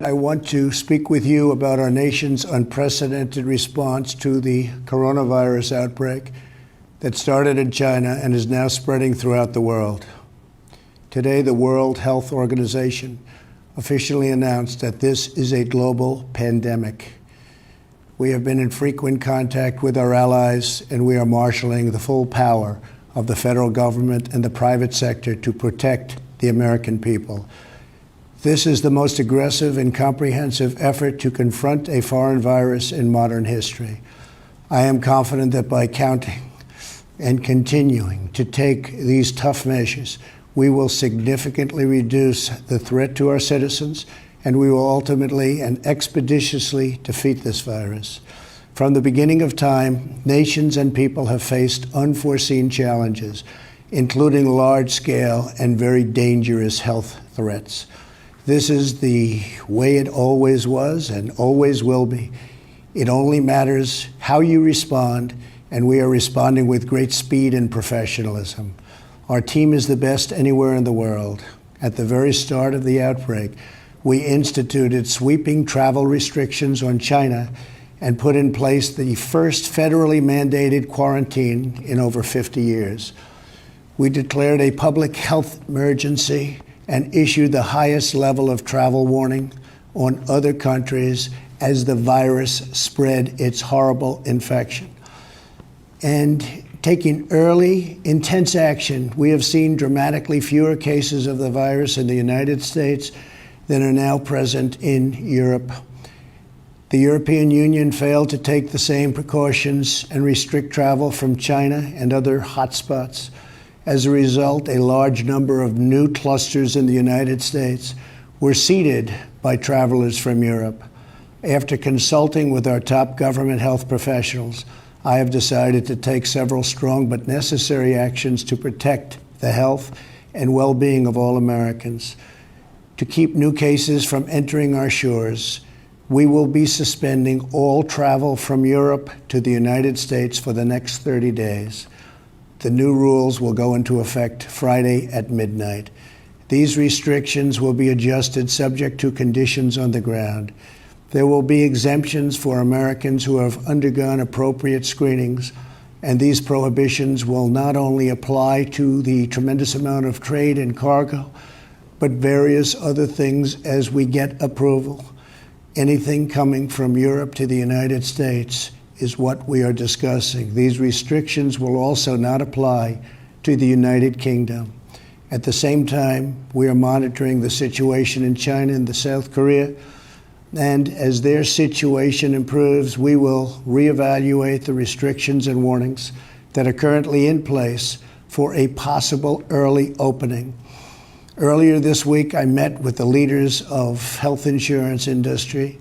I want to speak with you about our nation's unprecedented response to the coronavirus outbreak that started in China and is now spreading throughout the world. Today, the World Health Organization officially announced that this is a global pandemic. We have been in frequent contact with our allies, and we are marshaling the full power of the federal government and the private sector to protect the American people. This is the most aggressive and comprehensive effort to confront a foreign virus in modern history. I am confident that by counting and continuing to take these tough measures, we will significantly reduce the threat to our citizens, and we will ultimately and expeditiously defeat this virus. From the beginning of time, nations and people have faced unforeseen challenges, including large-scale and very dangerous health threats. This is the way it always was and always will be. It only matters how you respond, and we are responding with great speed and professionalism. Our team is the best anywhere in the world. At the very start of the outbreak, we instituted sweeping travel restrictions on China and put in place the first federally mandated quarantine in over 50 years. We declared a public health emergency and issued the highest level of travel warning on other countries as the virus spread its horrible infection. And taking early, intense action, we have seen dramatically fewer cases of the virus in the United States than are now present in Europe. The European Union failed to take the same precautions and restrict travel from China and other hotspots. As a result, a large number of new clusters in the United States were seeded by travelers from Europe. After consulting with our top government health professionals, I have decided to take several strong but necessary actions to protect the health and well-being of all Americans. To keep new cases from entering our shores, we will be suspending all travel from Europe to the United States for the next 30 days. The new rules will go into effect Friday at midnight. These restrictions will be adjusted subject to conditions on the ground. There will be exemptions for Americans who have undergone appropriate screenings, and these prohibitions will not only apply to the tremendous amount of trade and cargo, but various other things as we get approval. Anything coming from Europe to the United States is what we are discussing. These restrictions will also not apply to the United Kingdom. At the same time, we are monitoring the situation in China and the South Korea, and as their situation improves, we will reevaluate the restrictions and warnings that are currently in place for a possible early opening. Earlier this week, I met with the leaders of health insurance industry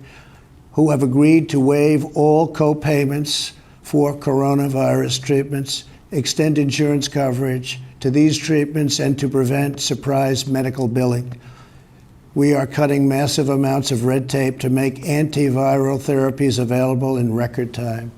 who have agreed to waive all co-payments for coronavirus treatments, extend insurance coverage to these treatments, and to prevent surprise medical billing. We are cutting massive amounts of red tape to make antiviral therapies available in record time.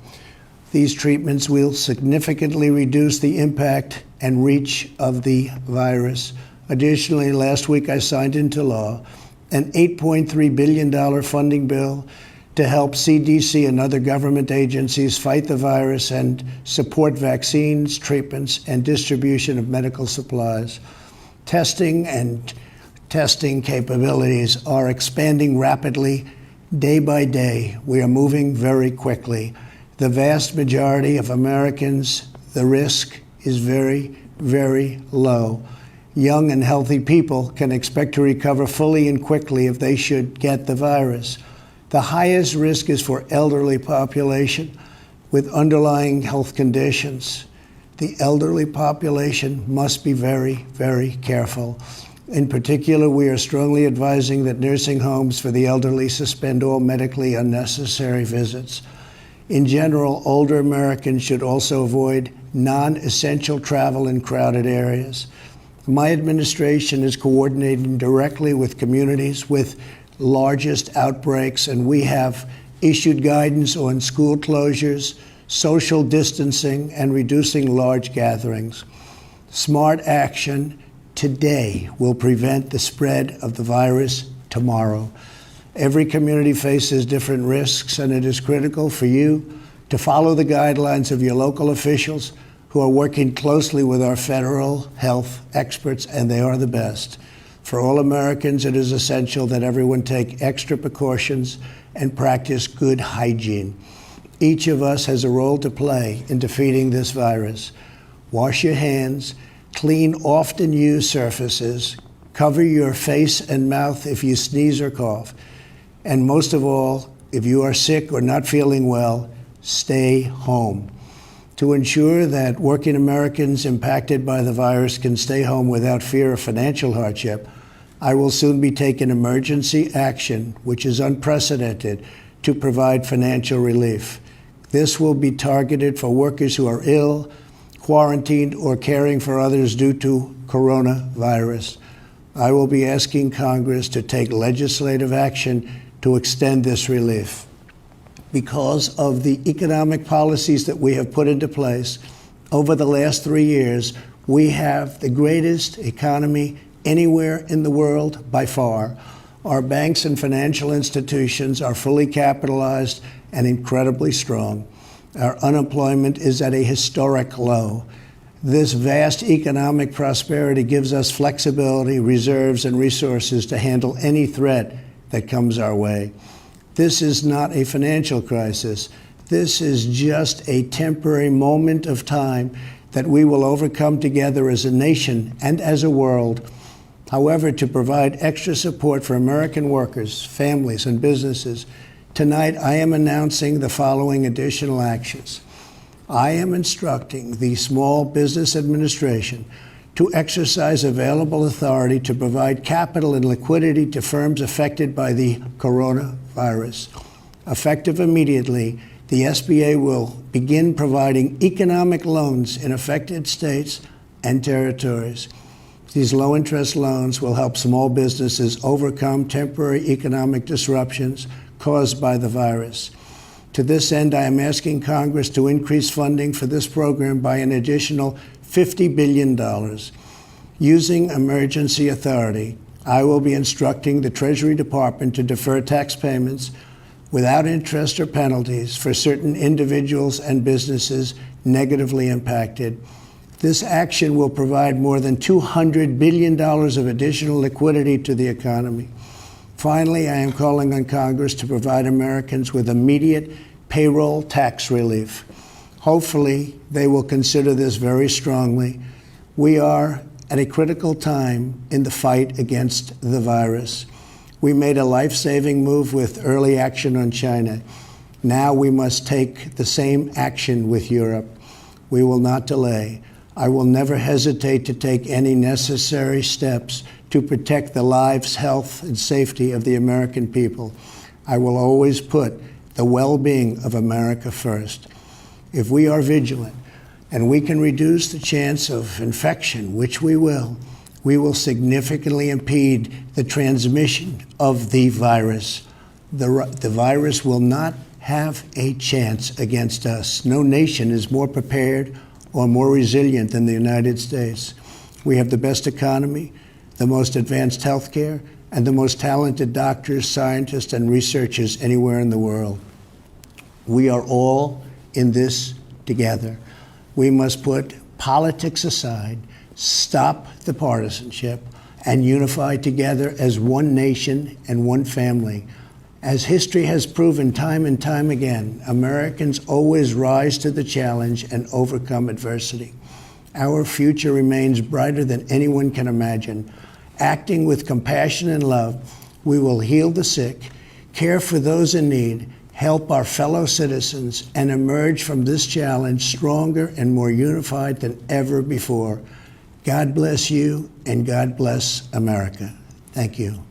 These treatments will significantly reduce the impact and reach of the virus. Additionally, last week I signed into law an $8.3 billion funding bill to help CDC and other government agencies fight the virus and support vaccines, treatments, and distribution of medical supplies. Testing capabilities are expanding rapidly day by day. We are moving very quickly. The vast majority of Americans, the risk is very, very low. Young and healthy people can expect to recover fully and quickly if they should get the virus. The highest risk is for elderly population with underlying health conditions. The elderly population must be very, very careful. In particular, we are strongly advising that nursing homes for the elderly suspend all medically unnecessary visits. In general, older Americans should also avoid non-essential travel in crowded areas. My administration is coordinating directly with communities with largest outbreaks, and we have issued guidance on school closures, social distancing, and reducing large gatherings. Smart action today will prevent the spread of the virus tomorrow. Every community faces different risks, and it is critical for you to follow the guidelines of your local officials who are working closely with our federal health experts, and they are the best. For all Americans, it is essential that everyone take extra precautions and practice good hygiene. Each of us has a role to play in defeating this virus. Wash your hands, clean often used surfaces, cover your face and mouth if you sneeze or cough, and most of all, if you are sick or not feeling well, stay home. To ensure that working Americans impacted by the virus can stay home without fear of financial hardship, I will soon be taking emergency action, which is unprecedented, to provide financial relief. This will be targeted for workers who are ill, quarantined, or caring for others due to coronavirus. I will be asking Congress to take legislative action to extend this relief. Because of the economic policies that we have put into place over the last 3 years, we have the greatest economy anywhere in the world by far. Our banks and financial institutions are fully capitalized and incredibly strong. Our unemployment is at a historic low. This vast economic prosperity gives us flexibility, reserves, and resources to handle any threat that comes our way. This is not a financial crisis. This is just a temporary moment of time that we will overcome together as a nation and as a world. However, to provide extra support for American workers, families, and businesses, tonight I am announcing the following additional actions. I am instructing the Small Business Administration to exercise available authority to provide capital and liquidity to firms affected by the coronavirus. Effective immediately, the SBA will begin providing economic loans in affected states and territories. These low-interest loans will help small businesses overcome temporary economic disruptions caused by the virus. To this end, I am asking Congress to increase funding for this program by an additional $50 billion. Using emergency authority, I will be instructing the Treasury Department to defer tax payments without interest or penalties for certain individuals and businesses negatively impacted. This action will provide more than $200 billion of additional liquidity to the economy. Finally, I am calling on Congress to provide Americans with immediate payroll tax relief. Hopefully, they will consider this very strongly. We are at a critical time in the fight against the virus. We made a life-saving move with early action on China. Now we must take the same action with Europe. We will not delay. I will never hesitate to take any necessary steps to protect the lives, health, and safety of the American people. I will always put the well-being of America first. If we are vigilant and we can reduce the chance of infection, which we will significantly impede the transmission of the virus. The virus will not have a chance against us. No nation is more prepared or more resilient than the United States. We have the best economy, the most advanced health care, and the most talented doctors, scientists, and researchers anywhere in the world. We are all in this together. We must put politics aside, stop the partisanship, and unify together as one nation and one family. As history has proven time and time again, Americans always rise to the challenge and overcome adversity. Our future remains brighter than anyone can imagine. Acting with compassion and love, we will heal the sick, care for those in need, help our fellow citizens, and emerge from this challenge stronger and more unified than ever before. God bless you, and God bless America. Thank you.